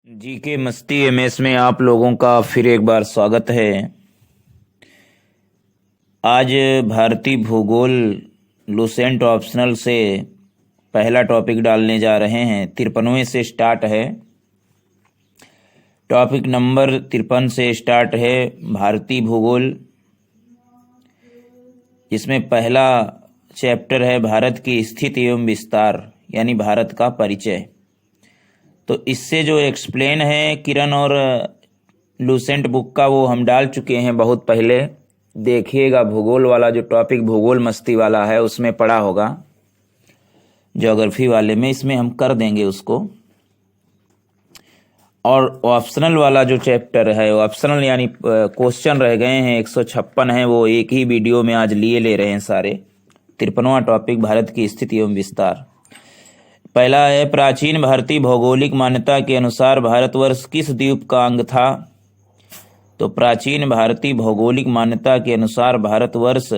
GK मस्ती MS में आप लोगों का फिर एक बार स्वागत है। आज भारतीय भूगोल लुसेंट ऑप्शनल से पहला टॉपिक डालने जा रहे हैं। 53वें से स्टार्ट है। टॉपिक नंबर 53 से स्टार्ट है भारतीय भूगोल। इसमें पहला चैप्टर है भारत की स्थिति एवं विस्तार, यानी भारत का परिचय। तो इससे जो एक्सप्लेन है किरण और लुसेंट बुक का, वो हम डाल चुके हैं बहुत पहले। देखिएगा, भूगोल वाला जो टॉपिक भूगोल मस्ती वाला है उसमें पढ़ा होगा, ज्योग्राफी वाले में इसमें हम कर देंगे उसको। और ऑप्शनल वाला जो चैप्टर है, ऑप्शनल यानी क्वेश्चन रह गए हैं 156 हैं, वो एक ही वीडियो में आज ले रहे हैं सारे। 53वां टॉपिक भारत की स्थिति एवं विस्तार। पहला है प्राचीन भारतीय भौगोलिक मान्यता के अनुसार भारतवर्ष किस द्वीप का अंग था। तो प्राचीन भारतीय भौगोलिक मान्यता के अनुसार भारतवर्ष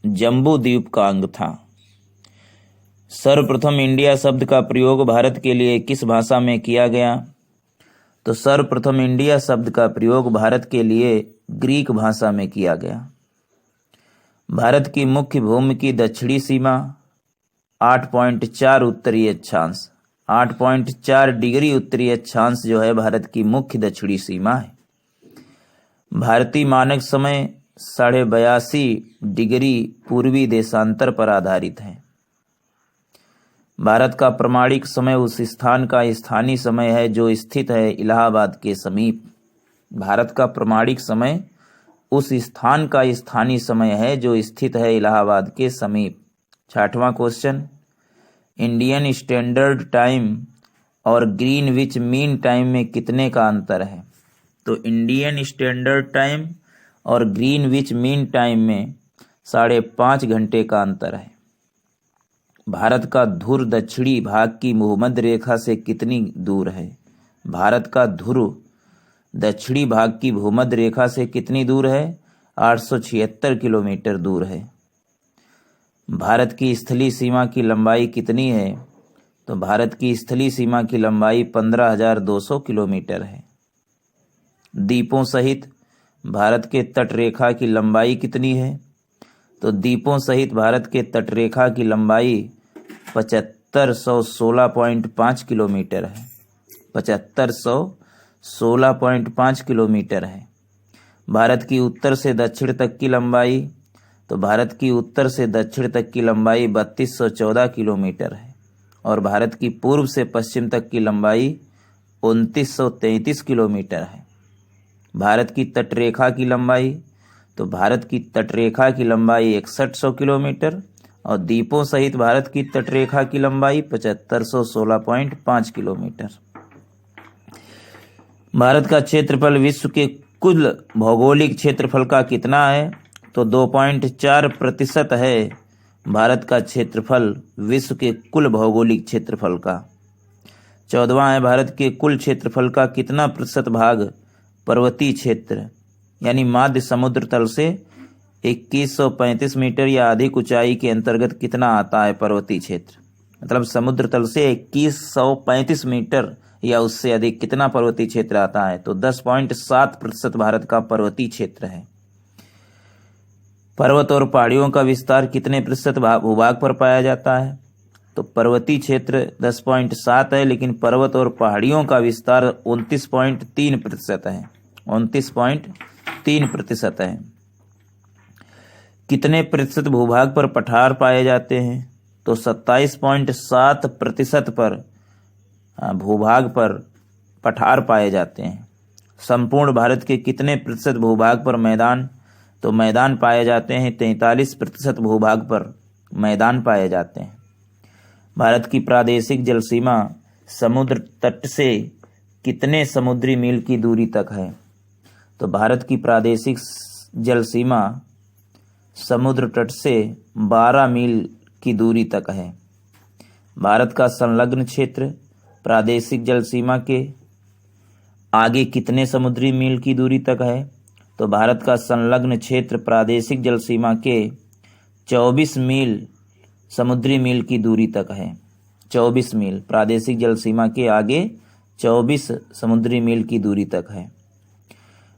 जम्बू द्वीप का अंग था। सर्वप्रथम इंडिया शब्द का प्रयोग भारत के लिए किस भाषा में किया गया। तो सर्वप्रथम इंडिया शब्द का प्रयोग भारत के लिए ग्रीक भाषा में किया गया। भारत की मुख्य भूमि की दक्षिणी सीमा 8.4 उत्तरीय अक्षांश, 8.4 डिग्री उत्तरीय अक्षांश जो है भारत की मुख्य दक्षिणी सीमा है। भारतीय मानक समय 82.5 डिग्री पूर्वी देशांतर पर आधारित है। भारत का प्रमाणिक समय उस स्थान का स्थानीय समय है जो स्थित है इलाहाबाद के समीप। भारत का प्रमाणिक समय उस स्थान का स्थानीय समय है जो स्थित है इलाहाबाद के समीप। 6वां क्वेश्चन, इंडियन स्टैंडर्ड टाइम और ग्रीनविच मीन टाइम में कितने का अंतर है। तो इंडियन स्टैंडर्ड टाइम और ग्रीनविच मीन टाइम में 5.5 घंटे का अंतर है। भारत का ध्रुव दक्षिणी भाग की भूमध्य रेखा से कितनी दूर है। भारत का ध्रुव दक्षिणी भाग की भूमध्य रेखा से कितनी दूर है। 876 किलोमीटर दूर है। भारत की स्थलीय सीमा की लंबाई कितनी है। तो भारत की स्थलीय सीमा की लंबाई 15,200 किलोमीटर है। द्वीपों सहित भारत के तटरेखा की लंबाई कितनी है। तो द्वीपों सहित भारत के तटरेखा की लंबाई 7516.5 किलोमीटर है। 7516.5 किलोमीटर है। भारत की उत्तर से दक्षिण तक की लंबाई, तो भारत की उत्तर से दक्षिण तक की लंबाई 3214 किलोमीटर है। और भारत की पूर्व से पश्चिम तक की लंबाई 2933 किलोमीटर है। भारत की तटरेखा की लंबाई, तो भारत की तटरेखा की लंबाई 6100 किलोमीटर और द्वीपों सहित भारत की तटरेखा की लंबाई 7516.5 किलोमीटर। भारत का क्षेत्रफल विश्व के कुल भौगोलिक क्षेत्रफल का कितना है। तो 2.4% है भारत का क्षेत्रफल विश्व के कुल भौगोलिक क्षेत्रफल का। 14वां है भारत के कुल क्षेत्रफल का कितना प्रतिशत भाग पर्वतीय क्षेत्र यानी माध्य समुद्र तल से 2135 मीटर या अधिक ऊंचाई के अंतर्गत कितना आता है पर्वतीय क्षेत्र। मतलब समुद्र तल से 2135 मीटर या उससे अधिक कितना पर्वतीय क्षेत्र आता है। तो 10.7% भारत का पर्वतीय क्षेत्र है। पर्वत और पहाड़ियों का विस्तार कितने प्रतिशत भूभाग पर पाया जाता है। तो पर्वतीय क्षेत्र 10.7 है, लेकिन पर्वत और पहाड़ियों का विस्तार 29.3% है। 29.3% है। कितने प्रतिशत भूभाग पर पठार पाए जाते हैं। तो 27.7% पर भूभाग पर पठार पाए जाते हैं। संपूर्ण भारत के कितने प्रतिशत भूभाग पर मैदान, तो मैदान पाए जाते हैं 43% भूभाग पर मैदान पाए जाते हैं। भारत की प्रादेशिक जल सीमा समुद्र तट से कितने समुद्री मील की दूरी तक है। तो भारत की प्रादेशिक जल सीमा समुद्र तट से 12 मील की दूरी तक है। भारत का संलग्न क्षेत्र प्रादेशिक जल सीमा के आगे कितने समुद्री मील की दूरी तक है। तो भारत का संलग्न क्षेत्र प्रादेशिक जल सीमा के 24 मील समुद्री मील की दूरी तक है। 24 मील प्रादेशिक जल सीमा के आगे 24 समुद्री मील की दूरी तक है।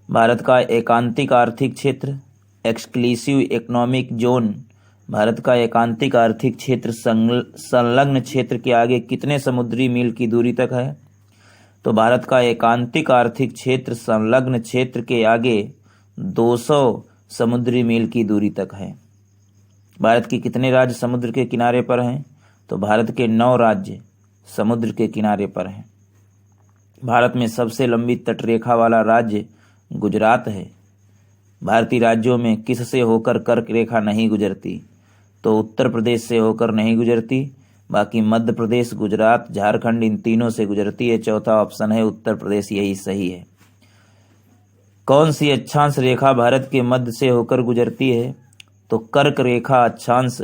भारत का एकांतिक आर्थिक क्षेत्र एक्सक्लूसिव इकोनॉमिक जोन, भारत का एकांतिक आर्थिक क्षेत्र संलग्न क्षेत्र के आगे कितने समुद्री मील की दूरी तक है? तो भारत का एकांतिक आर्थिक क्षेत्र संलग्न क्षेत्र के आगे 200 समुद्री मील की दूरी तक है। भारत के कितने राज्य समुद्र के किनारे पर हैं? तो भारत के 9 राज्य समुद्र के किनारे पर हैं। भारत में सबसे लंबी तटरेखा वाला राज्य गुजरात है। भारतीय राज्यों में किस से होकर कर्क रेखा नहीं गुजरती? तो उत्तर प्रदेश से होकर नहीं गुजरती, बाकी मध्य प्रदेश, गुजरात, झारखंड इन तीनों से गुजरती है। चौथा ऑप्शन है उत्तर प्रदेश, यही सही है। कौन सी अक्षांश रेखा भारत के मध्य से होकर गुजरती है? तो कर्क रेखा अक्षांश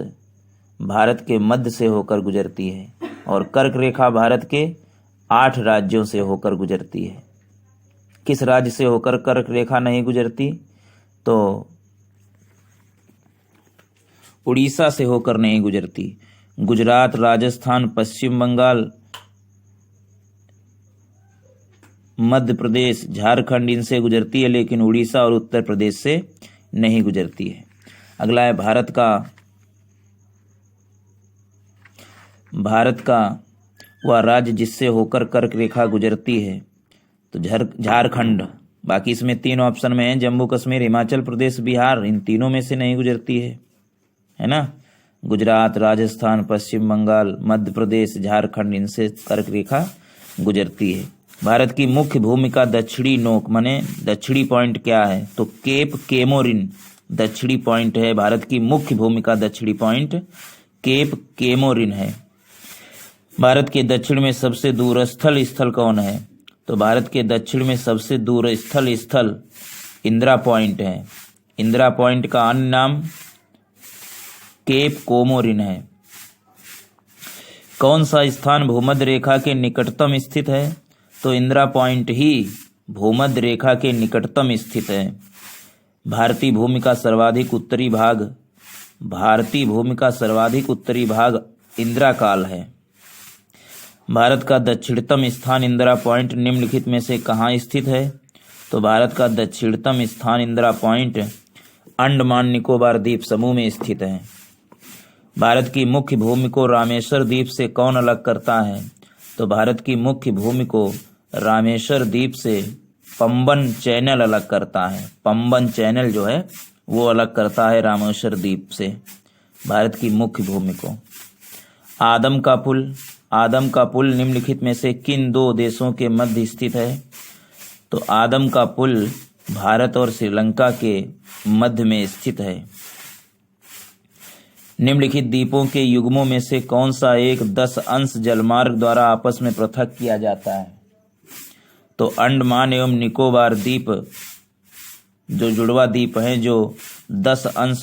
भारत के मध्य से होकर गुजरती है और कर्क रेखा भारत के 8 राज्यों से होकर गुजरती है। किस राज्य से होकर कर्क रेखा नहीं गुजरती? तो उड़ीसा से होकर नहीं गुजरती। गुजरात, राजस्थान, पश्चिम बंगाल, मध्य प्रदेश, झारखंड इनसे गुजरती है, लेकिन उड़ीसा और उत्तर प्रदेश से नहीं गुजरती है। अगला है भारत का वह राज्य जिससे होकर कर्क रेखा गुजरती है, तो झारखंड। बाकी इसमें 3 ऑप्शन में है, जम्मू कश्मीर, हिमाचल प्रदेश, बिहार, इन तीनों में से नहीं गुजरती है ना। गुजरात, राजस्थान, पश्चिम बंगाल, मध्य प्रदेश, झारखंड इनसे कर्क रेखा गुजरती है। भारत की मुख्य भूमिका दक्षिणी नोक माने दक्षिणी पॉइंट क्या है? तो केप केमोरिन दक्षिणी पॉइंट है। भारत की मुख्य भूमिका दक्षिणी पॉइंट केप केमोरिन है। भारत के दक्षिण में सबसे दूरस्थ स्थल कौन है? तो भारत के दक्षिण में सबसे दूरस्थ स्थल इंदिरा पॉइंट है। इंदिरा पॉइंट का अन्य नाम केप कोमोरिन है। कौन सा स्थान भूमध्य रेखा के निकटतम स्थित है? तो इंदिरा पॉइंट ही भूमध्य रेखा के निकटतम स्थित है। भारतीय भूमि का सर्वाधिक उत्तरी भाग इंदिरा काल है। भारत का दक्षिणतम स्थान इंदिरा पॉइंट निम्नलिखित में से कहाँ स्थित है? तो भारत का दक्षिणतम स्थान इंदिरा पॉइंट अंडमान निकोबार द्वीप समूह में स्थित है। भारत की मुख्य भूमि को रामेश्वर द्वीप से कौन अलग करता है? तो भारत की मुख्य भूमि को रामेश्वर द्वीप से पंबन चैनल अलग करता है। पंबन चैनल जो है वो अलग करता है रामेश्वर द्वीप से भारत की मुख्य भूमि को। आदम का पुल निम्नलिखित में से किन 2 देशों के मध्य स्थित है? तो आदम का पुल भारत और श्रीलंका के मध्य में स्थित है। निम्नलिखित द्वीपों के युग्मों में से कौन सा एक 10 अंश जलमार्ग द्वारा आपस में पृथक किया जाता है? तो अंडमान एवं निकोबार द्वीप जो जुड़वा द्वीप हैं, जो 10 अंश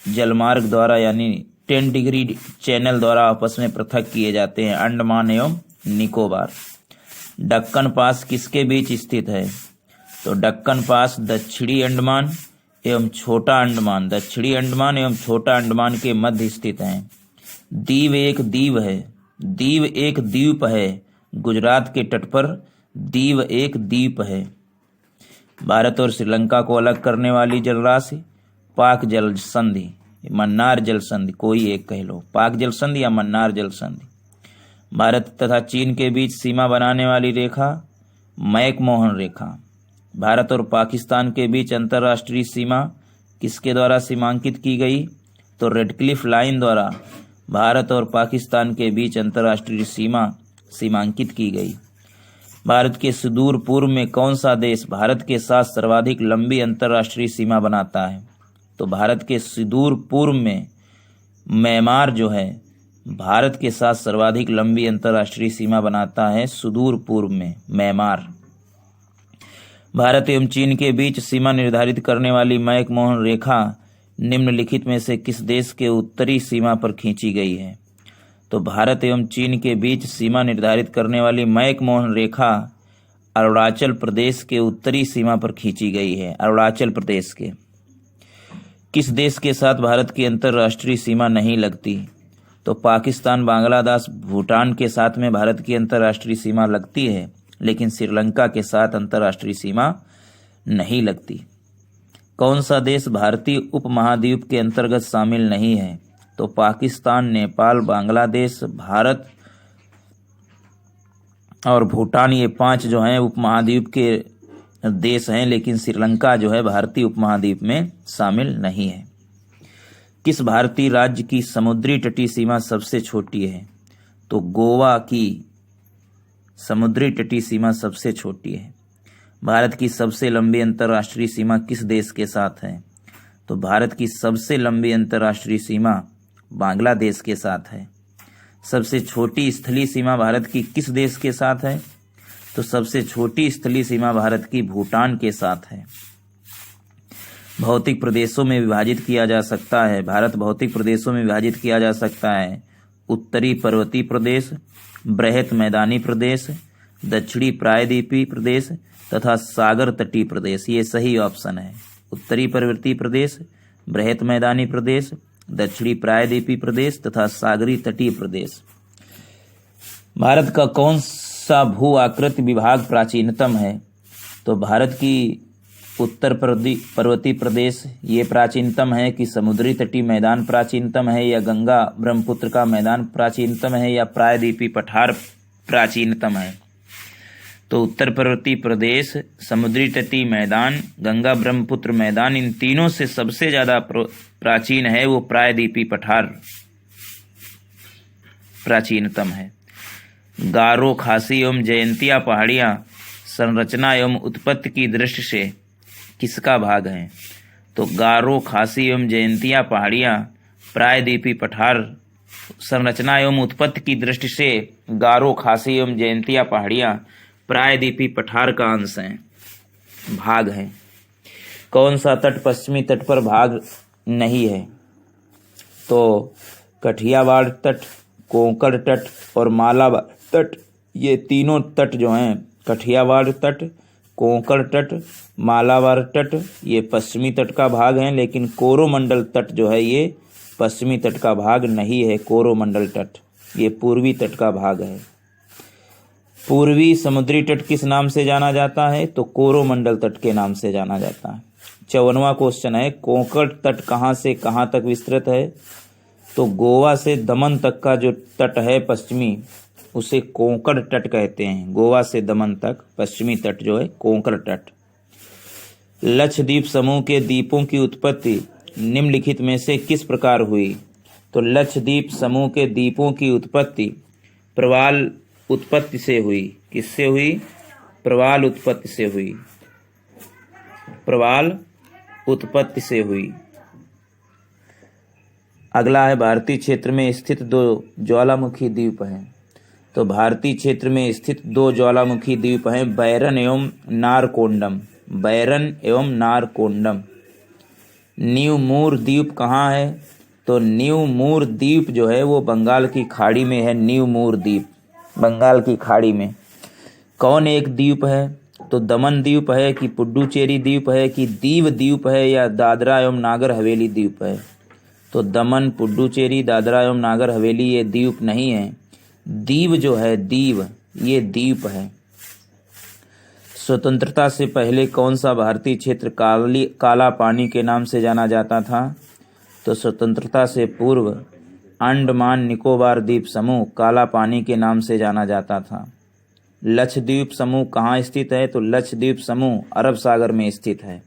जलमार्ग द्वारा यानी 10 डिग्री चैनल द्वारा आपस में पृथक किए जाते हैं, अंडमान एवं निकोबार। दक्कन पास किसके बीच स्थित है? तो दक्कन पास दक्षिणी अंडमान एवं छोटा अंडमान के मध्य स्थित है। दीव एक द्वीप है। गुजरात के तट पर दीव एक द्वीप है। भारत और श्रीलंका को अलग करने वाली जलराशि पाक जल संधि, मन्नार जल संधि, कोई एक कह लो, पाक जल संधि या मन्नार जल संधि। भारत तथा चीन के बीच सीमा बनाने वाली रेखा मैकमोहन रेखा। भारत और पाकिस्तान के बीच अंतर्राष्ट्रीय सीमा किसके द्वारा सीमांकित की गई? तो रेडक्लिफ लाइन द्वारा भारत और पाकिस्तान के बीच अंतर्राष्ट्रीय सीमा सीमांकित की गई। भारत के सुदूर पूर्व में कौन सा देश भारत के साथ सर्वाधिक लंबी अंतर्राष्ट्रीय सीमा बनाता है? तो भारत के सुदूर पूर्व में म्यांमार जो है भारत के साथ सर्वाधिक लंबी अंतर्राष्ट्रीय सीमा बनाता है। सुदूर पूर्व में म्यांमार। भारत एवं चीन के बीच सीमा निर्धारित करने वाली मैकमोहन रेखा निम्नलिखित में से किस देश के उत्तरी सीमा पर खींची गई है? तो भारत एवं चीन के बीच सीमा निर्धारित करने वाली मैकमोहन रेखा अरुणाचल प्रदेश के उत्तरी सीमा पर खींची गई है। अरुणाचल प्रदेश के किस देश के साथ भारत की अंतर्राष्ट्रीय सीमा नहीं लगती? तो पाकिस्तान, बांग्लादेश, भूटान के साथ में भारत की अंतर्राष्ट्रीय सीमा लगती है, लेकिन श्रीलंका के साथ अंतर्राष्ट्रीय सीमा नहीं लगती। कौन सा देश भारतीय उपमहाद्वीप के अंतर्गत शामिल नहीं है? तो पाकिस्तान, नेपाल, बांग्लादेश, भारत और भूटान, ये 5 जो हैं उपमहाद्वीप के देश हैं, लेकिन श्रीलंका जो है भारतीय उपमहाद्वीप में शामिल नहीं है। किस भारतीय राज्य की समुद्री तटीय सीमा सबसे छोटी है? तो गोवा की समुद्री तटीय सीमा सबसे छोटी है। भारत की सबसे लंबी अंतर्राष्ट्रीय सीमा किस देश के साथ है? तो भारत की सबसे लंबी अंतर्राष्ट्रीय सीमा बांग्लादेश के साथ है। सबसे छोटी स्थलीय सीमा भारत की किस देश के साथ है? तो सबसे छोटी स्थलीय सीमा भारत की भूटान के साथ है। भौतिक प्रदेशों में विभाजित किया जा सकता है। भारत भौतिक प्रदेशों में विभाजित किया जा सकता है। उत्तरी पर्वतीय प्रदेश, बृहत मैदानी प्रदेश, दक्षिणी प्रायद्वीपीय प्रदेश तथा सागर तटीय प्रदेश। ये सही ऑप्शन है। उत्तरी पर्वतीय प्रदेश, बृहत मैदानी प्रदेश, दक्षिणी प्रायद्वीपीय प्रदेश तथा सागरी तटीय प्रदेश। भारत का कौन सा भू आकृति विभाग प्राचीनतम है? तो भारत की उत्तर पर्वतीय प्रदेश ये प्राचीनतम है कि समुद्री तटीय मैदान प्राचीनतम है, या गंगा ब्रह्मपुत्र का मैदान प्राचीनतम है, या प्रायद्वीपीय पठार प्राचीनतम है? तो उत्तर पर्वतीय प्रदेश, समुद्री तटीय मैदान, गंगा ब्रह्मपुत्र मैदान, इन तीनों से सबसे ज्यादा प्राचीन है वो प्रायद्वीपीय पठार प्राचीनतम है। गारो, खासी एवं जयंतिया पहाड़ियां संरचना एवं उत्पत्ति की दृष्टि से किसका भाग है? तो गारो, खासी एवं जयंतिया पहाड़ियां प्रायद्वीपीय पठार संरचना एवं उत्पत्ति की दृष्टि से गारो, खासी एवं जयंतिया पहाड़ियां प्रायद्वीपीय पठार का अंश हैं, भाग है। कौन सा तट पश्चिमी तट पर भाग नहीं है? तो कठियावाड़ तट, कोंकण तट और मालाबार तट, ये तीनों तट जो हैं, कठियावाड़ तट, कोंकण तट, मालाबार तट, ये पश्चिमी तट का भाग हैं, लेकिन कोरोमंडल तट जो है ये पश्चिमी तट का भाग नहीं है। कोरोमंडल तट ये पूर्वी तट का भाग है। पूर्वी समुद्री तट किस नाम से जाना जाता है? तो कोरोमंडल तट के नाम से जाना जाता है। 54वां क्वेश्चन है, कोंकण तट कहाँ से कहाँ तक विस्तृत है? तो गोवा से दमन तक का जो तट है पश्चिमी, उसे कोंकण तट कहते हैं। गोवा से दमन तक पश्चिमी तट जो है कोंकण तट। लक्षद्वीप समूह के द्वीपों की उत्पत्ति निम्नलिखित में से किस प्रकार हुई? तो लक्षद्वीप समूह के द्वीपों की उत्पत्ति प्रवाल उत्पत्ति से हुई। किससे हुई? प्रवाल उत्पत्ति से हुई। प्रवाल उत्पत्ति से हुई। अगला है, भारतीय क्षेत्र में स्थित 2 ज्वालामुखी द्वीप हैं। तो भारतीय क्षेत्र में स्थित 2 ज्वालामुखी द्वीप हैं, बैरन एवं नारकोंडम। बैरन एवं नारकोंडम। न्यू मूर द्वीप कहाँ है? तो न्यू मूर द्वीप जो है वो बंगाल की खाड़ी में है। न्यू मूर द्वीप बंगाल की खाड़ी में। कौन एक द्वीप है? तो दमन द्वीप है कि पुडुचेरी द्वीप है कि दीव द्वीप है या दादरा एवं नागर हवेली द्वीप है? तो दमन, पुडुचेरी, दादरा एवं नागर हवेली ये द्वीप नहीं है। दीव जो है, दीव ये द्वीप है। स्वतंत्रता से पहले कौन सा भारतीय क्षेत्र काला पानी के नाम से जाना जाता था? तो स्वतंत्रता से पूर्व अंडमान निकोबार द्वीप समूह काला पानी के नाम से जाना जाता था। लक्षद्वीप समूह कहाँ स्थित है? तो लक्षद्वीप समूह अरब सागर में स्थित है।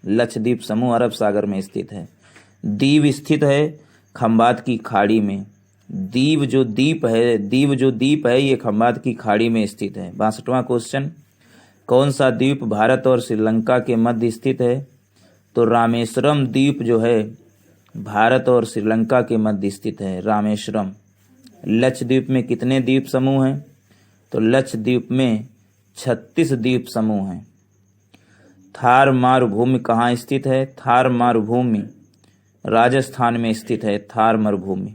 लक्षद्वीप समूह अरब सागर में स्थित है। दीव स्थित है खंबात की खाड़ी में। दीव जो द्वीप है ये खंबात की खाड़ी में स्थित है। 62वां क्वेश्चन, कौन सा द्वीप भारत और श्रीलंका के मध्य स्थित है? तो रामेश्वरम द्वीप जो है भारत और श्रीलंका के मध्य स्थित है। रामेश्वरम। लक्षद्वीप में कितने द्वीप समूह हैं? तो लक्षद्वीप में 36 द्वीप समूह हैं। थार मरुभूमि कहाँ स्थित है? थार मरुभूमि राजस्थान में स्थित है। थार मरुभूमि।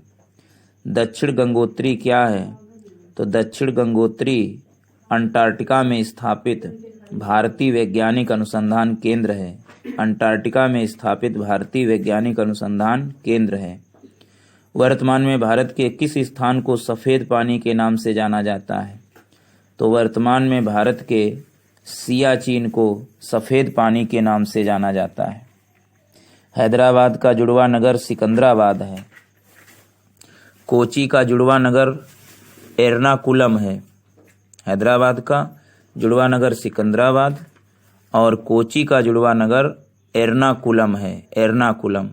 दक्षिण गंगोत्री क्या है? तो दक्षिण गंगोत्री अंटार्कटिका में स्थापित भारतीय वैज्ञानिक अनुसंधान केंद्र है। अंटार्कटिका में स्थापित भारतीय वैज्ञानिक अनुसंधान केंद्र है। वर्तमान में भारत के किस स्थान को सफ़ेद पानी के नाम से जाना जाता है? तो वर्तमान में भारत के सियाचिन को सफ़ेद पानी के नाम से जाना जाता है। हैदराबाद का जुड़वा नगर सिकंदराबाद है। कोची का जुड़वा नगर एर्नाकुलम है। हैदराबाद का जुड़वा नगर सिकंदराबाद और कोची का जुड़वा नगर एर्नाकुलम है, एर्नाकुलम।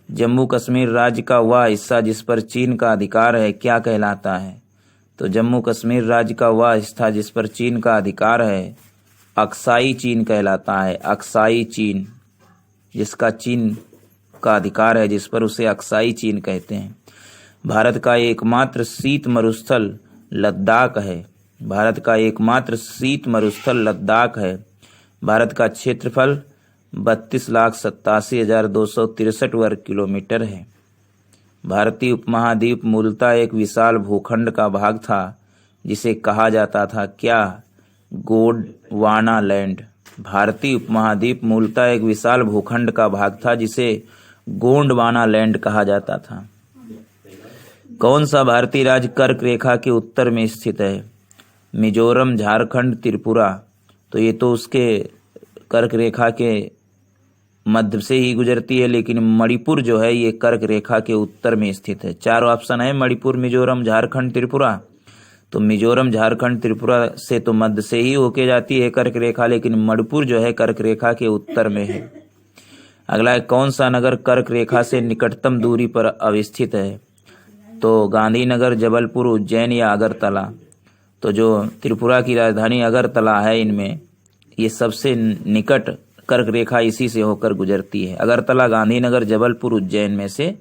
जम्मू कश्मीर राज्य का वह हिस्सा जिस पर चीन का अधिकार है क्या कहलाता है? तो जम्मू कश्मीर राज्य का वह हिस्सा जिस पर चीन का अधिकार है अक्साई चीन कहलाता है। अक्साई चीन, जिसका चीन का अधिकार है जिस पर, उसे अक्साई चीन कहते हैं। भारत का एकमात्र शीत मरुस्थल लद्दाख है। भारत का एकमात्र शीत मरुस्थल लद्दाख है। भारत का क्षेत्रफल 32,87,263 वर्ग किलोमीटर है। भारतीय उपमहाद्वीप मूलतः एक विशाल भूखंड का भाग था जिसे कहा जाता था क्या? गोंडवाना लैंड। भारतीय उपमहाद्वीप मूलतः एक विशाल भूखंड का भाग था जिसे गोंडवाना लैंड कहा जाता था। कौन सा भारतीय राज्य कर्क रेखा के उत्तर में स्थित है? मिजोरम, झारखंड, त्रिपुरा। तो ये तो उसके कर्क रेखा के मध्य से ही गुजरती है, लेकिन मणिपुर जो है ये कर्क रेखा के उत्तर में स्थित है। 4 ऑप्शन है, मणिपुर, मिजोरम, झारखंड, त्रिपुरा। तो मिजोरम, झारखंड, त्रिपुरा से तो मध्य से ही होके जाती है कर्क रेखा, लेकिन मणिपुर जो है कर्क रेखा के उत्तर में है। अगला है, कौन सा नगर कर्क रेखा से निकटतम दूरी पर अवस्थित है? तो गांधीनगर, जबलपुर, उज्जैन या अगरतला। तो जो त्रिपुरा की राजधानी अगरतला है, इनमें ये सबसे निकट कर्क रेखा इसी से होकर गुजरती है। अगरतला, गांधीनगर, जबलपुर, उज्जैन में से,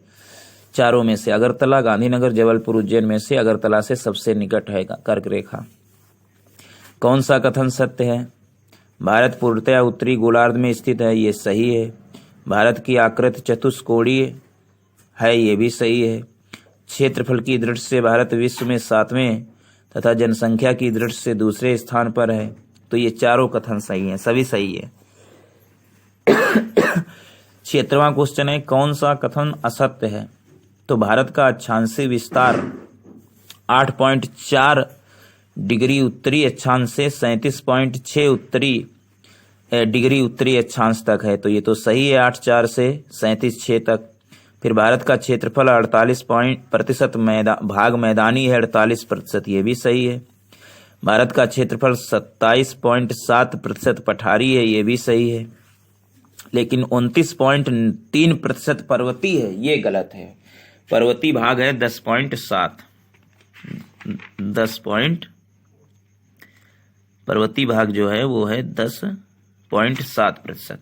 चारों में से अगरतला, गांधीनगर, जबलपुर, उज्जैन में से अगरतला से सबसे निकट है कर्क रेखा। कौन सा कथन सत्य है? भारत पूर्णतया उत्तरी गोलार्ध में स्थित है, ये सही है। भारत की आकृति चतुष्कोणीय है, ये भी सही है। क्षेत्रफल की दृष्टि से भारत विश्व में 7वें तथा जनसंख्या की दृष्टि से दूसरे स्थान पर है। तो ये चारों कथन सही हैं, सभी सही है। 76वां क्वेश्चन है, कौन सा कथन असत्य है? तो भारत का अक्षांशीय विस्तार 8.4 डिग्री उत्तरी अक्षांश से 37.6 डिग्री उत्तरी अक्षांश तक है। तो ये तो सही है, 8.4 से 37.6 तक। फिर भारत का क्षेत्रफल 48% भाग मैदानी है, 48%, ये भी सही है। भारत का क्षेत्रफल 27.7% पठारी है, ये भी सही है। लेकिन 29.3% पर्वतीय है, ये गलत है। पर्वतीय भाग है 10.7, पर्वतीय भाग जो है वो है 10.7%।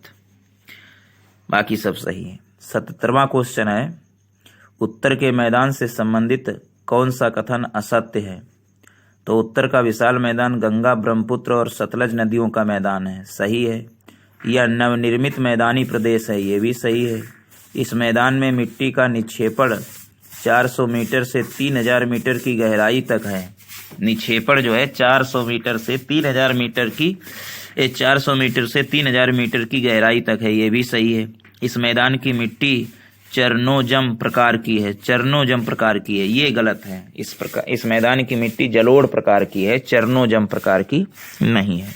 बाकी सब सही है। 77वां क्वेश्चन है, उत्तर के मैदान से संबंधित कौन सा कथन असत्य है? तो उत्तर का विशाल मैदान गंगा, ब्रह्मपुत्र और सतलज नदियों का मैदान है, सही है। यह नवनिर्मित मैदानी प्रदेश है, ये भी सही है। इस मैदान में मिट्टी का निक्षेपण 400 मीटर से 3000 मीटर की गहराई तक है। निक्षेपण जो है 400 मीटर से 3000 मीटर की 400 मीटर से 3000 मीटर की गहराई तक है, ये भी सही है। इस मैदान की मिट्टी चरनोजम प्रकार की है, चरनोजम प्रकार की है, ये गलत है। इस मैदान की मिट्टी जलोढ़ प्रकार की है, चरनोजम प्रकार की नहीं है।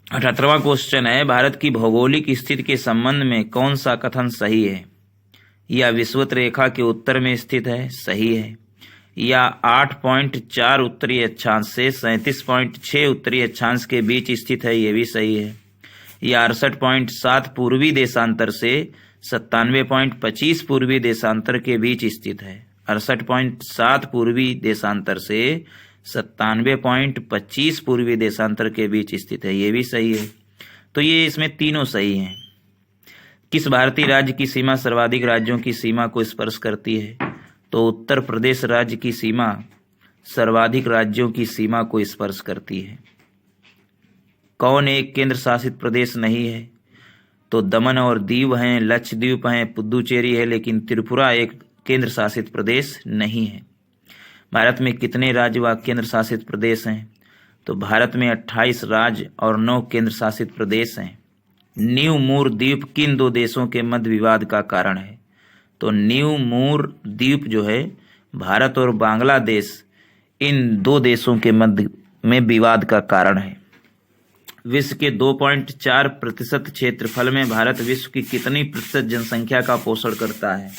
78वां क्वेश्चन है, भारत की भौगोलिक स्थिति के संबंध में कौन सा कथन सही है? यह विषुवत रेखा के उत्तर में स्थित है, सही है। या 8.4 उत्तरी अक्षांश से 37.6 उत्तरी अक्षांश के बीच स्थित है, ये भी सही है। यह 68.7 पूर्वी देशांतर से 97.25 पूर्वी देशांतर के बीच स्थित है। 68.7 पूर्वी देशांतर से 97.25 पूर्वी देशांतर के बीच स्थित है, ये भी सही है। तो ये इसमें तीनों सही हैं। किस भारतीय राज्य की सीमा सर्वाधिक राज्यों की सीमा को स्पर्श करती है? तो उत्तर प्रदेश राज्य की सीमा सर्वाधिक राज्यों की सीमा को स्पर्श करती है। कौन एक केंद्र शासित प्रदेश नहीं है? तो दमन और दीव हैं, लक्षद्वीप हैं, पुदुचेरी है, लेकिन त्रिपुरा एक केंद्र शासित प्रदेश नहीं है। भारत में कितने राज्य व केंद्र शासित प्रदेश हैं? तो भारत में 28 राज्य और 9 केंद्र शासित प्रदेश हैं। न्यू मूर द्वीप किन 2 देशों के मध्य विवाद का कारण है? तो न्यू मूर द्वीप जो है भारत और बांग्लादेश इन दो देशों के मध्य में विवाद का कारण है। विश्व के 2.4% क्षेत्रफल में भारत विश्व की कितनी प्रतिशत जनसंख्या का पोषण करता है?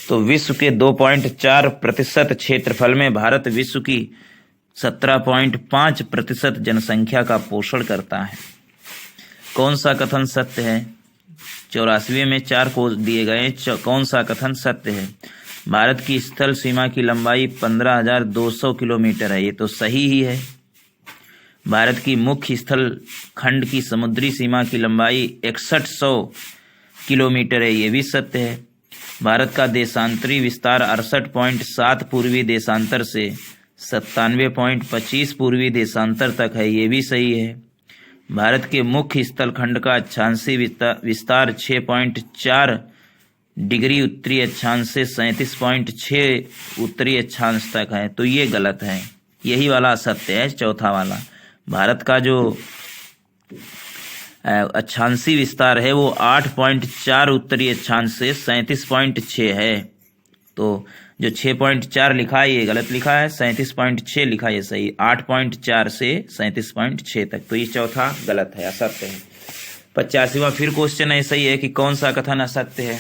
तो विश्व के 2.4% क्षेत्रफल में भारत विश्व की 17.5% जनसंख्या का पोषण करता है। कौन सा कथन सत्य है? 84वें में 4 कोष दिए गए। कौन सा कथन सत्य है? भारत की स्थल सीमा की लंबाई 15,200 किलोमीटर है, ये तो सही ही है। भारत की मुख्य स्थल खंड की समुद्री सीमा की लंबाई 6100 किलोमीटर है, ये भी सत्य है। भारत का देशांतरी विस्तार 68.7 पूर्वी देशांतर से 97.25 पूर्वी देशांतर तक है, ये भी सही है। भारत के मुख्य स्थल खंड का अक्षांशीय विस्तार 6.4 डिग्री उत्तरी अक्षांश से 37.6 उत्तरी अक्षांश तक है, तो ये गलत है। यही वाला सत्य है, चौथा वाला। भारत का जो अक्षांशीय विस्तार है वो 8.4 उत्तरी अक्षांश से 37.6 है, तो जो 6.4 लिखा है ये गलत लिखा है, 37.6 लिखा है सही। 8.4 से 37.6 तक, तो ये चौथा गलत है, असत्य है। 85वां फिर क्वेश्चन ऐसा ही है कि कौन सा कथन असत्य है?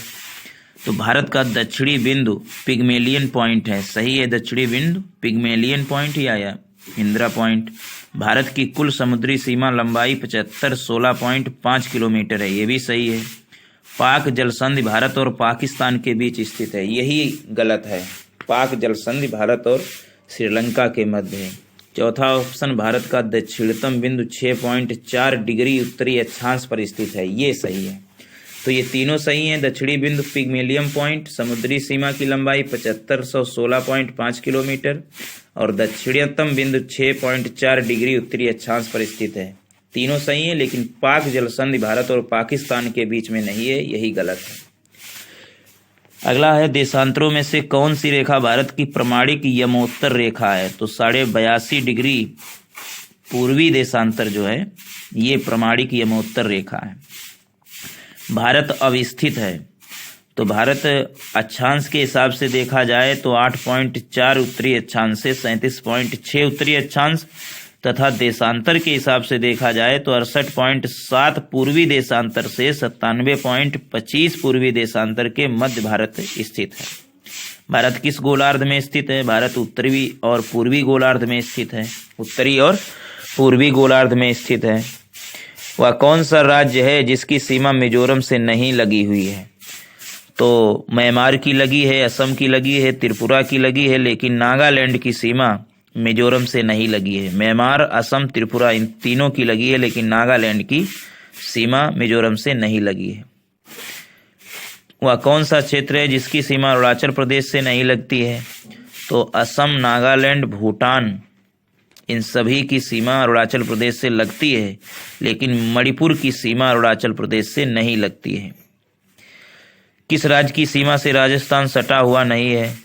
तो भारत का दक्षिणी बिंदु पिग्मेलियन पॉइंट है, सही है। दक्षिणी बिंदु पिग्मेलियन पॉइंट या इंदिरा पॉइंट। भारत की कुल समुद्री सीमा लंबाई 7516.5 किलोमीटर है, ये भी सही है। पाक जल संधि भारत और पाकिस्तान के बीच स्थित है, यही गलत है। पाक जल संधि भारत और श्रीलंका के मध्य है। चौथा ऑप्शन भारत का दक्षिणतम बिंदु 6.4 डिग्री उत्तरी अक्षांश पर स्थित है, ये सही है। तो ये तीनों सही हैं। दक्षिणी बिंदु पिग्मेलियन पॉइंट, समुद्री सीमा की लंबाई 7516.5 किलोमीटर और दक्षिणतम बिंदु 6.4 डिग्री उत्तरी अक्षांश पर स्थित है, तीनों सही हैं। लेकिन पाक जल संधि भारत और पाकिस्तान के बीच में नहीं है, यही गलत है। अगला है देशांतरों में से कौन सी रेखा भारत की प्रमाणिक यमोत्तर रेखा है? तो 82.5 डिग्री पूर्वी देशांतर जो है ये प्रमाणिक यमोत्तर रेखा है। भारत अवस्थित है, तो भारत अक्षांश के हिसाब से देखा जाए तो 8.4 उत्तरी अक्षांश से 37.6 उत्तरी अक्षांश तथा देशांतर के हिसाब से देखा जाए तो 68.7 पूर्वी देशांतर से 97.25 पूर्वी देशांतर के मध्य भारत स्थित है। भारत किस गोलार्ध में स्थित है? भारत उत्तरी और पूर्वी गोलार्ध में स्थित है, उत्तरी और पूर्वी गोलार्ध में स्थित है। वह कौन सा राज्य है जिसकी सीमा मिजोरम से नहीं लगी हुई है? तो म्यांमार की लगी है, असम की लगी है, त्रिपुरा की लगी है, लेकिन नागालैंड की सीमा मिजोरम से नहीं लगी है। म्यांमार, असम, त्रिपुरा इन तीनों की लगी है, लेकिन नागालैंड की सीमा मिजोरम से नहीं लगी है। वह कौन सा क्षेत्र है जिसकी सीमा अरुणाचल प्रदेश से नहीं लगती है? तो असम, नागालैंड, भूटान इन सभी की सीमा अरुणाचल प्रदेश से लगती है, लेकिन मणिपुर की सीमा अरुणाचल प्रदेश से नहीं लगती है। किस राज्य की सीमा से राजस्थान सटा हुआ नहीं है?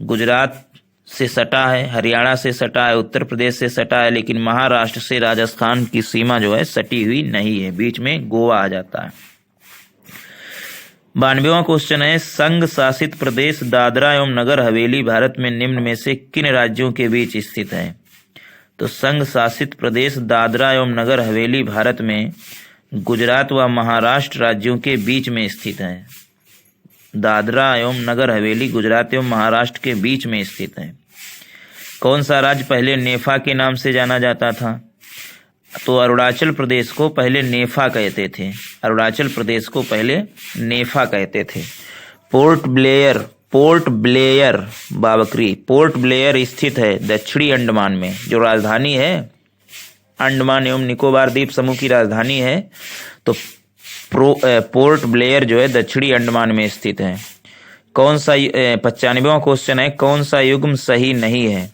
गुजरात से सटा है, हरियाणा से सटा है, उत्तर प्रदेश से सटा है, लेकिन महाराष्ट्र से राजस्थान की सीमा जो है सटी हुई नहीं है, बीच में गोवा आ जाता है। 92वां क्वेश्चन है संघ शासित प्रदेश दादरा एवं नगर हवेली भारत में निम्न में से किन राज्यों के बीच स्थित है? तो संघ शासित प्रदेश दादरा एवं नगर हवेली भारत में गुजरात व महाराष्ट्र राज्यों के बीच में स्थित है। दादरा एवं नगर हवेली गुजरात एवं महाराष्ट्र के बीच में स्थित है। कौन सा राज्य पहले नेफा के नाम से जाना जाता था? तो अरुणाचल प्रदेश को पहले नेफा कहते थे, अरुणाचल प्रदेश को पहले नेफा कहते थे। पोर्ट ब्लेयर बावकरी, पोर्ट ब्लेयर स्थित है दक्षिणी अंडमान में, जो राजधानी है अंडमान एवं निकोबार द्वीप समूह की राजधानी है, तो पोर्ट ब्लेयर जो है दक्षिणी अंडमान में स्थित है। कौन सा 95वां क्वेश्चन है कौन सा युग्म सही नहीं है?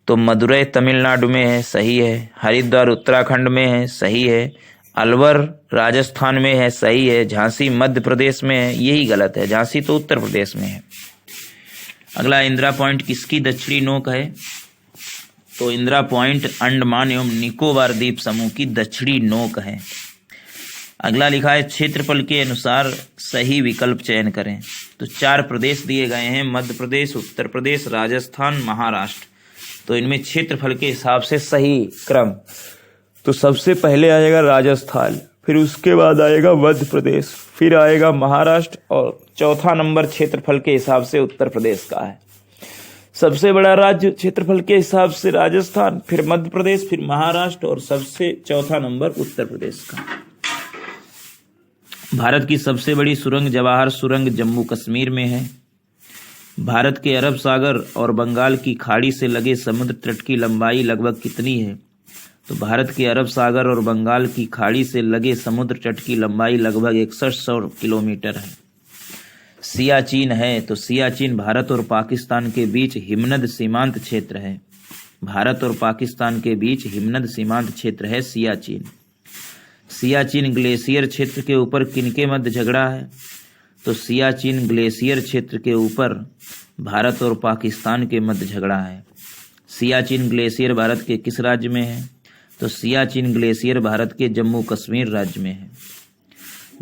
तो मदुरै तमिलनाडु में है, सही है। हरिद्वार उत्तराखंड में है, सही है। अलवर राजस्थान में है, सही है। झांसी मध्य प्रदेश में है, यही गलत है, झांसी तो उत्तर प्रदेश में है। अगला इंदिरा पॉइंट किसकी दक्षिणी नोक है? तो इंदिरा पॉइंट अंडमान एवं निकोबार द्वीप समूह की दक्षिणी नोक है। अगला लिखा है क्षेत्रफल के अनुसार सही विकल्प चयन करें। तो 4 प्रदेश दिए गए हैं, मध्य प्रदेश, उत्तर प्रदेश, राजस्थान, महाराष्ट्र। तो इनमें क्षेत्रफल के हिसाब से सही क्रम, तो सबसे पहले आएगा राजस्थान, फिर उसके बाद आएगा मध्य प्रदेश, फिर आएगा महाराष्ट्र, और चौथा नंबर क्षेत्रफल के हिसाब से उत्तर प्रदेश का है। सबसे बड़ा राज्य क्षेत्रफल के हिसाब से राजस्थान, फिर मध्य प्रदेश, फिर महाराष्ट्र, और सबसे चौथा नंबर उत्तर प्रदेश का। भारत की सबसे बड़ी सुरंग जवाहर सुरंग जम्मू कश्मीर में है। भारत के अरब सागर और बंगाल की खाड़ी से लगे समुद्र तट की लंबाई लगभग कितनी है? तो भारत के अरब सागर और बंगाल की खाड़ी से लगे समुद्र तट की लंबाई लगभग 6100 किलोमीटर है। सियाचिन है, तो सियाचिन भारत और पाकिस्तान के बीच हिमनद सीमांत क्षेत्र है। भारत और पाकिस्तान के बीच हिमनद सीमांत क्षेत्र है सियाचिन। सियाचिन ग्लेशियर क्षेत्र के ऊपर किनके मध्य झगड़ा है? तो सियाचिन ग्लेशियर क्षेत्र के ऊपर भारत और पाकिस्तान के मध्य झगड़ा है। सियाचिन ग्लेशियर भारत के किस राज्य में है? तो सियाचिन ग्लेशियर भारत के जम्मू कश्मीर राज्य में है।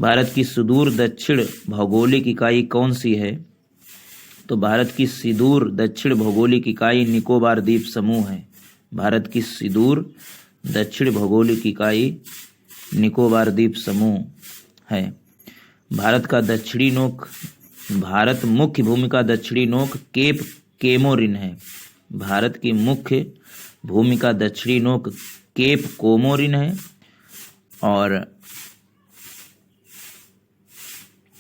भारत की सुदूर दक्षिण भौगोलिक इकाई कौन सी है? तो भारत की सुदूर दक्षिण भौगोलिक इकाई निकोबार द्वीप समूह है। भारत की सुदूर दक्षिण भौगोलिक इकाई निकोबार द्वीप समूह है। भारत का दक्षिणी नोक, भारत मुख्य भूमि का दक्षिणी नोक केप केमोरिन है। भारत की मुख्य भूमि का दक्षिणी नोक केप कोमोरिन है, और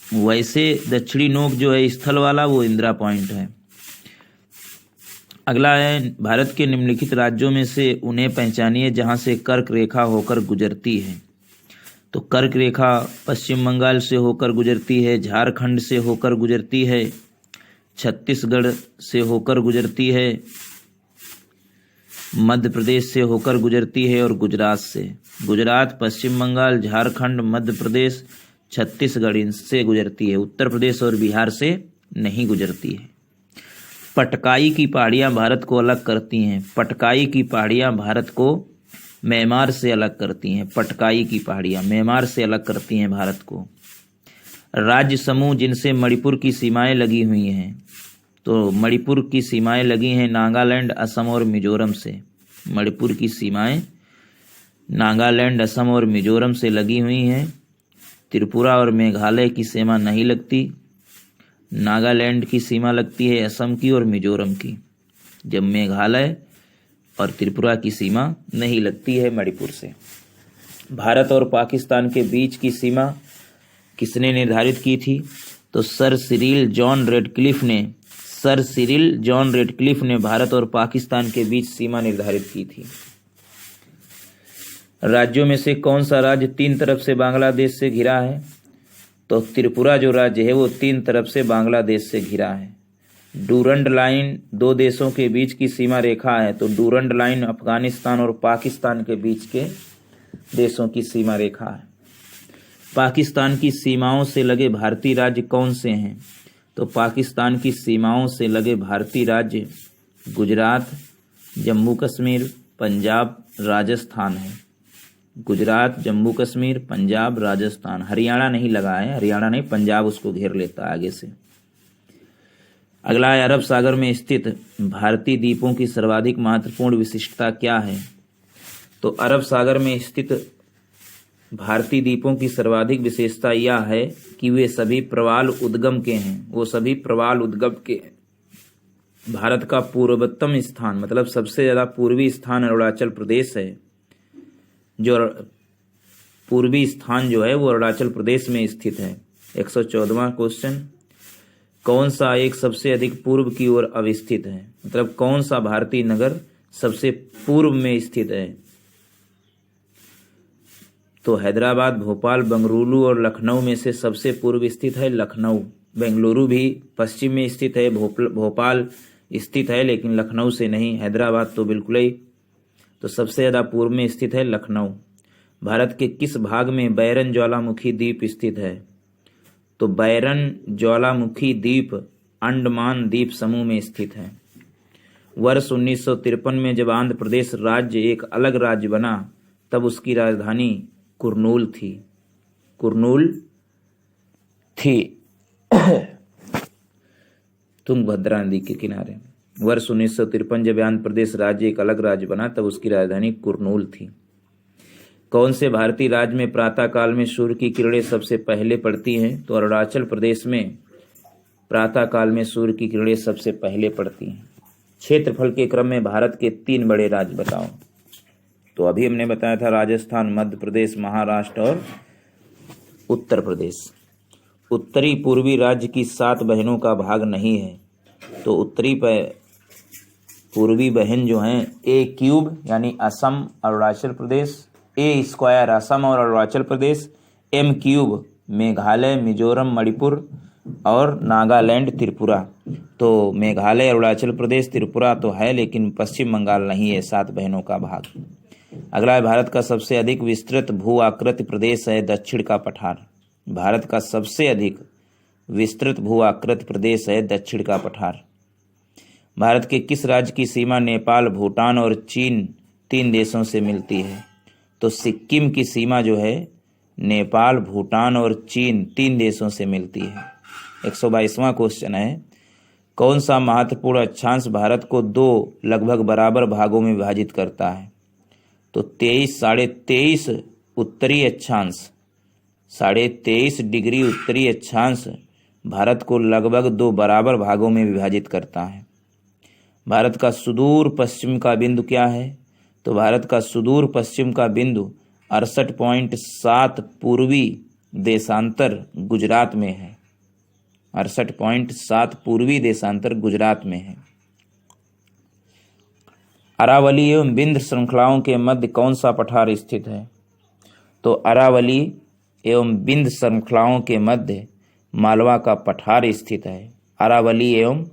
वैसे दक्षिणी नोक जो है स्थल वाला वो इंदिरा पॉइंट है। अगला है भारत के निम्नलिखित राज्यों में से उन्हें पहचानिए जहां से कर्क रेखा होकर गुजरती है। तो कर्क रेखा पश्चिम बंगाल से होकर गुजरती है, झारखंड से होकर गुजरती है, छत्तीसगढ़ से होकर गुजरती है, मध्य प्रदेश से होकर गुजरती है, और गुजरात से। गुजरात, पश्चिम बंगाल, झारखंड, मध्य प्रदेश, छत्तीसगढ़ इनसे गुजरती है। उत्तर प्रदेश और बिहार से नहीं गुजरती है। पटकाई की पहाड़ियां भारत को अलग करती हैं। पटकाई की पहाड़ियां भारत को म्यांमार से अलग करती हैं। पटकाई की पहाड़ियां म्यांमार से अलग करती हैं भारत को। राज्य समूह जिनसे मणिपुर की सीमाएं लगी हुई हैं। तो मणिपुर की सीमाएं लगी हैं नागालैंड, असम और मिजोरम से। मणिपुर की सीमाएं नागालैंड, असम और मिजोरम से लगी हुई हैं। त्रिपुरा और मेघालय की सीमा नहीं लगती। नागालैंड की सीमा लगती है असम की और मिजोरम की, जब मेघालय और त्रिपुरा की सीमा नहीं लगती है मणिपुर से। भारत और पाकिस्तान के बीच की सीमा किसने निर्धारित की थी? तो सर सिरिल जॉन रेडक्लिफ ने भारत और पाकिस्तान के बीच सीमा निर्धारित की थी। राज्यों में से कौन सा राज्य 3 तरफ से बांग्लादेश से घिरा है? तो त्रिपुरा जो राज्य है वो 3 तरफ से बांग्लादेश से घिरा है। डूरंड लाइन 2 देशों के बीच की सीमा रेखा है। तो डूरंड लाइन अफगानिस्तान और पाकिस्तान के बीच के देशों की सीमा रेखा है। पाकिस्तान की सीमाओं से लगे भारतीय राज्य कौन से हैं? तो पाकिस्तान की सीमाओं से लगे भारतीय राज्य गुजरात, जम्मू कश्मीर, पंजाब, राजस्थान है। गुजरात, जम्मू कश्मीर, पंजाब, राजस्थान। हरियाणा नहीं लगा है, हरियाणा नहीं, पंजाब उसको घेर लेता है आगे से। अगला है अरब सागर में स्थित भारतीय द्वीपों की सर्वाधिक महत्वपूर्ण विशिष्टता क्या है? तो अरब सागर में स्थित भारतीय द्वीपों की सर्वाधिक विशेषता यह है कि वे सभी प्रवाल उद्गम के हैं। वो सभी प्रवाल उद्गम के हैं। भारत का पूर्वोत्तम स्थान, मतलब सबसे ज्यादा पूर्वी स्थान अरुणाचल प्रदेश है। जो पूर्वी स्थान जो है वो अरुणाचल प्रदेश में स्थित है। 114वां क्वेश्चन, कौन सा एक सबसे अधिक पूर्व की ओर अवस्थित है? मतलब कौन सा भारतीय नगर सबसे पूर्व में स्थित है? तो हैदराबाद, भोपाल, बंगलुरु और लखनऊ में से सबसे पूर्व स्थित है लखनऊ। बेंगलुरु भी पश्चिम में स्थित है, भोपाल स्थित है, लेकिन लखनऊ से नहीं। हैदराबाद तो बिल्कुल ही। तो सबसे ज्यादा पूर्व में स्थित है लखनऊ। भारत के किस भाग में बैरन ज्वालामुखी द्वीप स्थित है? तो बैरन ज्वालामुखी द्वीप अंडमान द्वीप समूह में स्थित है। वर्ष 1953 में जब आंध्र प्रदेश राज्य एक अलग राज्य बना तब उसकी राजधानी कुर्नूल थी। कुर्नूल थी तुंगभद्रा नदी के किनारे। वर्ष 1953 जब आंध्र प्रदेश राज्य एक अलग राज्य बना तब उसकी राजधानी कुर्नूल थी। कौन से भारतीय राज्य में प्रातः काल में सूर्य की किरणें सबसे पहले पड़ती हैं? तो अरुणाचल प्रदेश में प्रातः काल में सूर्य की किरणें सबसे पहले पड़ती हैं। क्षेत्रफल के क्रम में भारत के 3 बड़े राज्य बताओ। तो अभी हमने बताया था राजस्थान, मध्य प्रदेश, महाराष्ट्र और उत्तर प्रदेश। उत्तरी पूर्वी राज्य की 7 बहनों का भाग नहीं है। तो उत्तरी पूर्वी बहन जो हैं A³ यानी असम, अरुणाचल प्रदेश, A² असम और अरुणाचल प्रदेश, M³ मेघालय, मिजोरम, मणिपुर और नागालैंड, त्रिपुरा। तो मेघालय, अरुणाचल प्रदेश, त्रिपुरा तो है लेकिन पश्चिम बंगाल नहीं है 7 बहनों का भाग। अगला है भारत का सबसे अधिक विस्तृत भू आकृति प्रदेश है दक्षिण का पठार। भारत का सबसे अधिक विस्तृत भू आकृति प्रदेश है दक्षिण का पठार। भारत के किस राज्य की सीमा नेपाल, भूटान और चीन 3 देशों से मिलती है? तो सिक्किम की सीमा जो है नेपाल, भूटान और चीन 3 देशों से मिलती है। 122वां क्वेश्चन है, कौन सा महत्वपूर्ण अक्षांश भारत को 2 लगभग बराबर भागों में विभाजित करता है? तो 23, 23.5 उत्तरी अक्षांश, 23.5 डिग्री उत्तरी अक्षांश भारत को लगभग 2 बराबर भागों में विभाजित करता है। भारत का सुदूर पश्चिम का बिंदु क्या है? तो भारत का सुदूर पश्चिम का बिंदु 68.7 पूर्वी देशांतर गुजरात में है। 68.7 पूर्वी देशांतर गुजरात में है। अरावली एवं विंध्य श्रृंखलाओं के मध्य कौन सा पठार स्थित है? तो अरावली एवं विंध्य श्रृंखलाओं के मध्य मालवा का पठार स्थित है। अरावली एवं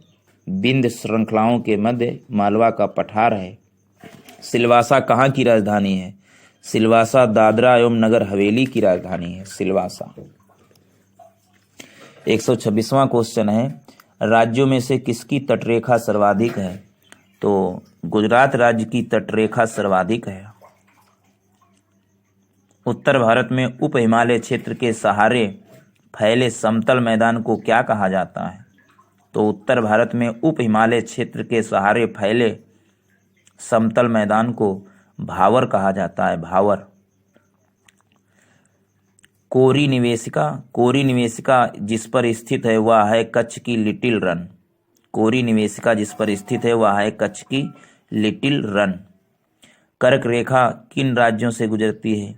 विंध्य श्रृंखलाओं के मध्य मालवा का पठार है। सिलवासा कहाँ की राजधानी है? सिलवासा दादरा एवं नगर हवेली की राजधानी है सिलवासा। 126वां क्वेश्चन है, राज्यों में से किसकी तटरेखा सर्वाधिक है? तो गुजरात राज्य की तटरेखा सर्वाधिक है। उत्तर भारत में उप हिमालय क्षेत्र के सहारे फैले समतल मैदान को क्या कहा जाता है? तो उत्तर भारत में उप हिमालय क्षेत्र के सहारे फैले समतल मैदान को भावर कहा जाता है, भावर। कोरी निवेशिका जिस पर स्थित है वह है कच्छ की लिटिल रन। कोरी निवेशिका जिस पर स्थित है वह है कच्छ की लिटिल रन। कर्क रेखा किन राज्यों से गुजरती है?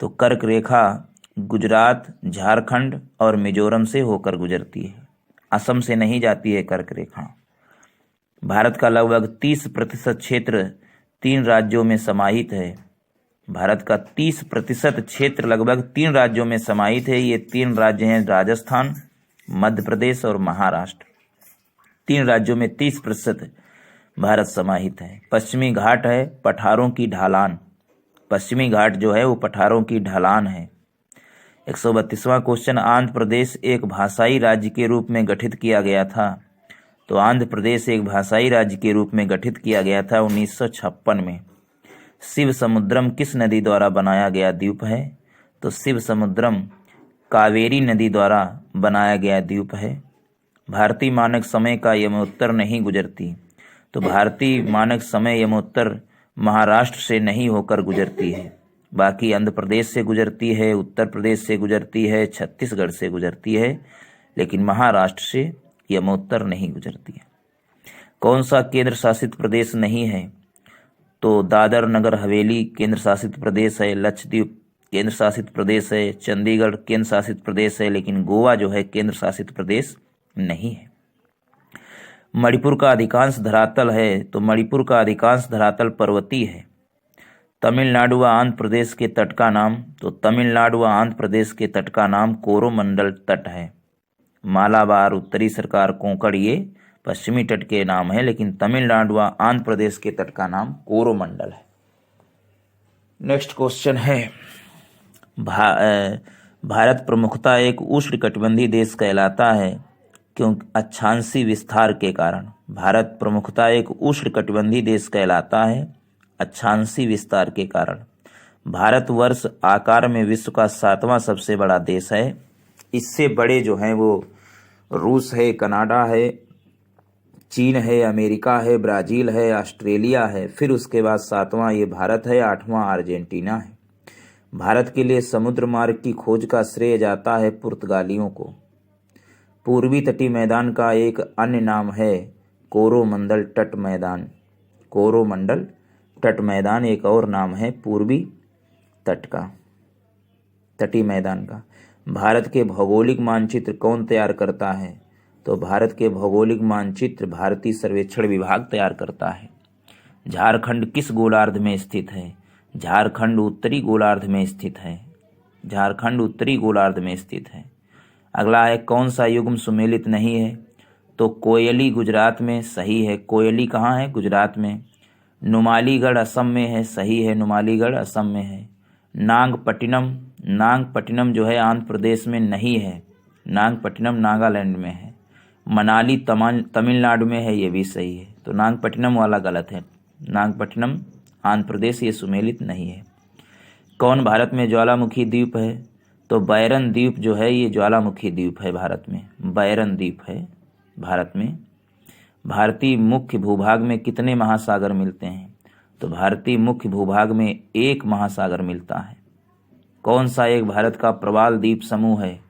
तो कर्क रेखा गुजरात, झारखंड और मिजोरम से होकर गुजरती है। असम से नहीं जाती है कर्क रेखा। भारत का लगभग 30% क्षेत्र 3 राज्यों में समाहित है। भारत का 30% क्षेत्र लगभग 3 राज्यों में समाहित है। ये 3 राज्य हैं राजस्थान, मध्य प्रदेश और महाराष्ट्र। 3 राज्यों में 30% भारत समाहित है। पश्चिमी घाट है पठारों की ढालान। पश्चिमी घाट जो है वो पठारों की ढलान है। 132वां क्वेश्चन, आंध्र प्रदेश एक भाषाई राज्य के रूप में गठित किया गया था। तो आंध्र प्रदेश एक भाषाई राज्य के रूप में गठित किया गया था 1956 में। शिव समुद्रम किस नदी द्वारा बनाया गया द्वीप है? तो शिव समुद्रम कावेरी नदी द्वारा बनाया गया द्वीप है। भारतीय मानक समय का यमोत्तर नहीं गुजरती। तो भारतीय मानक समय यमोत्तर महाराष्ट्र से नहीं होकर गुजरती है। बाकी आंध्र प्रदेश से गुजरती है, उत्तर प्रदेश से गुजरती है, छत्तीसगढ़ से गुजरती है, लेकिन महाराष्ट्र से यमोत्तर नहीं गुजरती है। कौन सा केंद्र शासित प्रदेश नहीं है? तो दादर नगर हवेली केंद्र शासित प्रदेश है, लक्षद्वीप केंद्र शासित प्रदेश है, चंडीगढ़ केंद्र शासित प्रदेश है, लेकिन गोवा जो है केंद्र शासित प्रदेश नहीं है। मणिपुर का अधिकांश धरातल है। तो मणिपुर का अधिकांश धरातल पर्वतीय है। तमिलनाडु व आंध्र प्रदेश के तट का नाम? तो तमिलनाडु व आंध्र प्रदेश के तट का नाम कोरोमंडल तट है। मालाबार, उत्तरी सरकार, कोंकण ये पश्चिमी तट के नाम है, लेकिन तमिलनाडु व आंध्र प्रदेश के तट का नाम कोरोमंडल है। नेक्स्ट क्वेश्चन है, भारत प्रमुखता एक उष्णकटिबंधीय देश कहलाता है क्योंकि अक्षांशीय विस्तार के कारण। भारत प्रमुखता एक उष्णकटिबंधीय देश कहलाता है अक्षांशीय विस्तार के कारण। भारतवर्ष आकार में विश्व का 7वां सबसे बड़ा देश है। इससे बड़े जो हैं वो रूस है, कनाडा है, चीन है, अमेरिका है, ब्राज़ील है, ऑस्ट्रेलिया है। फिर उसके बाद 7वां ये भारत है, 8वां अर्जेंटीना है। भारत के लिए समुद्र मार्ग की खोज का श्रेय जाता है पुर्तगालियों को। पूर्वी तटीय मैदान का एक अन्य नाम है कोरोमंडल तट मैदान। कोरोमंडल तट मैदान एक और नाम है पूर्वी तट का, तटीय मैदान का। भारत के भौगोलिक मानचित्र कौन तैयार करता है? तो भारत के भौगोलिक मानचित्र भारतीय सर्वेक्षण विभाग तैयार करता है। झारखंड किस गोलार्ध में स्थित है? झारखंड उत्तरी गोलार्ध में स्थित है। झारखंड उत्तरी गोलार्ध में स्थित है। अगला है कौन सा युग्म सुमेलित नहीं है? तो कोयली गुजरात में, सही है। कोयली कहाँ है? गुजरात में। नुमालीगढ़ असम में है, सही है। नुमालीगढ़ असम में है। नागपट्टिनम, नागपट्टिनम जो है आंध्र प्रदेश में नहीं है। नागपट्टिनम नागालैंड में है। मनाली तमिलनाडु में है, ये भी सही है। तो नागपट्टिनम वाला गलत है। नागपट्टिनम आंध्र प्रदेश, ये सुमेलित नहीं है। कौन भारत में ज्वालामुखी द्वीप है? तो बैरन द्वीप जो है ये ज्वालामुखी द्वीप है भारत में। बैरन द्वीप है भारत में। भारतीय मुख्य भूभाग में कितने महासागर मिलते हैं? तो भारतीय मुख्य भूभाग में एक महासागर मिलता है। कौन सा एक भारत का प्रवाल द्वीप समूह है?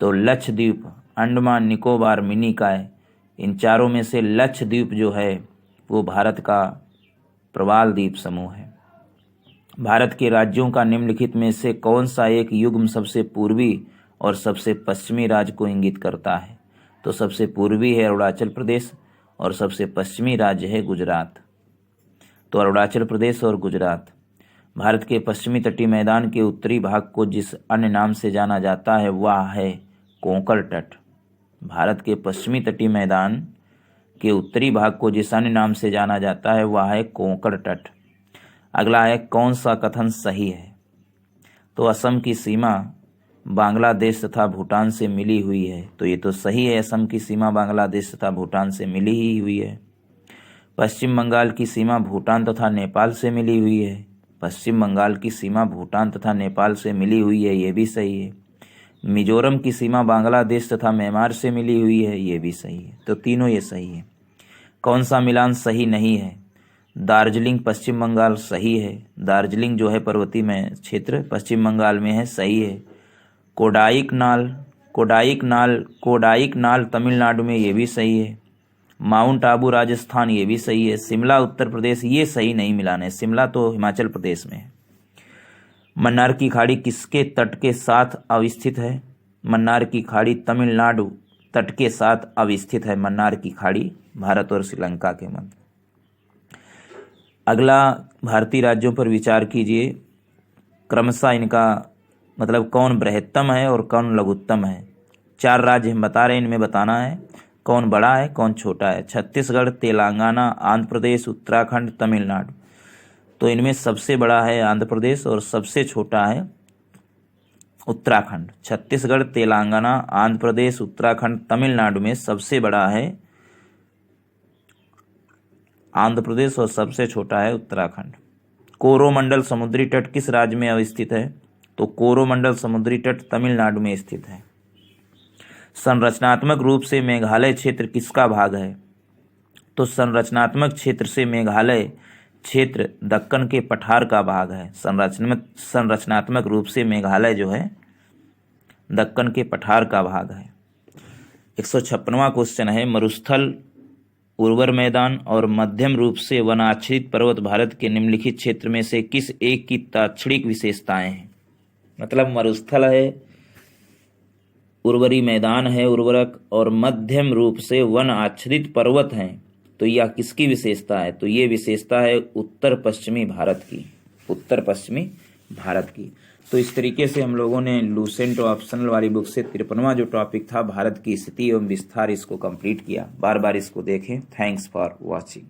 तो लक्षद्वीप, अंडमान निकोबार, मिनिकॉय, इन चारों में से लक्षद्वीप जो है वो भारत का प्रवाल द्वीप समूह है। भारत के राज्यों का निम्नलिखित में से कौन सा एक युग्म सबसे पूर्वी और सबसे पश्चिमी राज्य को इंगित करता है? तो सबसे पूर्वी है अरुणाचल प्रदेश और सबसे पश्चिमी राज्य है गुजरात। तो अरुणाचल प्रदेश और गुजरात। भारत के पश्चिमी तटीय मैदान के उत्तरी भाग को जिस अन्य नाम से जाना जाता है वह है कोंकण तट। भारत के पश्चिमी तटीय मैदान के उत्तरी भाग को जिस अन्य नाम से जाना जाता है वह है कोंकण तट। अगला है कौन सा कथन सही है? तो असम की सीमा बांग्लादेश तथा भूटान से मिली हुई है। तो ये तो सही है, असम की सीमा बांग्लादेश तथा भूटान से मिली ही हुई है। पश्चिम बंगाल की सीमा भूटान तथा नेपाल से मिली हुई है। पश्चिम बंगाल की सीमा भूटान तथा नेपाल से मिली हुई है, ये भी सही है। मिजोरम की सीमा बांग्लादेश तथा म्यांमार से मिली हुई है, ये भी सही है। तो तीनों ये सही है। कौन सा मिलान सही नहीं है? दार्जिलिंग पश्चिम बंगाल, सही है। दार्जिलिंग जो है पर्वतीय में क्षेत्र पश्चिम बंगाल में है, सही है। कोडाइकनाल तमिलनाडु में, ये भी सही है। माउंट आबू राजस्थान, ये भी सही है। शिमला उत्तर प्रदेश, ये सही नहीं मिलान है। शिमला तो हिमाचल प्रदेश में है। मन्नार की खाड़ी किसके तट के साथ अवस्थित है? मन्नार की खाड़ी तमिलनाडु तट के साथ अवस्थित है। मन्नार की खाड़ी भारत और श्रीलंका के मध्य। अगला भारतीय राज्यों पर विचार कीजिए, क्रमशः इनका मतलब कौन बृहत्तम है और कौन लघुत्तम है। 4 राज्य हम बता रहे हैं, इनमें बताना है कौन बड़ा है कौन छोटा है। छत्तीसगढ़, तेलंगाना, आंध्र प्रदेश, उत्तराखंड, तमिलनाडु। तो इनमें सबसे बड़ा है आंध्र प्रदेश और सबसे छोटा है उत्तराखंड। छत्तीसगढ़, तेलंगाना, आंध्र प्रदेश, उत्तराखंड, तमिलनाडु में सबसे बड़ा है आंध्र प्रदेश और सबसे छोटा है उत्तराखंड। कोरोमंडल समुद्री तट किस राज्य में अवस्थित है? तो कोरोमंडल समुद्री तट तमिलनाडु में स्थित है। संरचनात्मक रूप से मेघालय क्षेत्र किसका भाग है? तो संरचनात्मक क्षेत्र से मेघालय क्षेत्र दक्कन के पठार का भाग है। संरचनात्मक रूप से मेघालय जो है दक्कन के पठार का भाग है। 156वां क्वेश्चन है, मरुस्थल, उर्वर मैदान और मध्यम रूप से वनाच्छादित पर्वत भारत के निम्नलिखित क्षेत्र में से किस एक की ताक्षणिक विशेषताएं हैं? मतलब मरुस्थल है, उर्वरी मैदान है, उर्वरक, और मध्यम रूप से वन आच्छादित पर्वत हैं। तो यह किसकी विशेषता है? तो ये विशेषता है उत्तर पश्चिमी भारत की। उत्तर पश्चिमी भारत की। तो इस तरीके से हम लोगों ने लूसेंट ऑप्शनल वाली बुक से 53वां जो टॉपिक था भारत की स्थिति एवं विस्तार, इसको कंप्लीट किया। बार बार इसको देखें। Thanks for watching.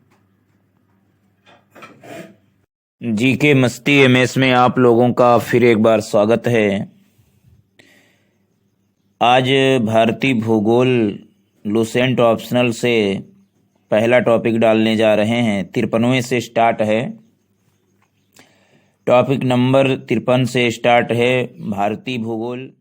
जीके मस्ती एमएस में आप लोगों का फिर एक बार स्वागत है। आज भारतीय भूगोल लूसेंट ऑप्शनल से पहला टॉपिक डालने जा रहे हैं। 53वें से स्टार्ट है। टॉपिक नंबर 53 से स्टार्ट है भारतीय भूगोल।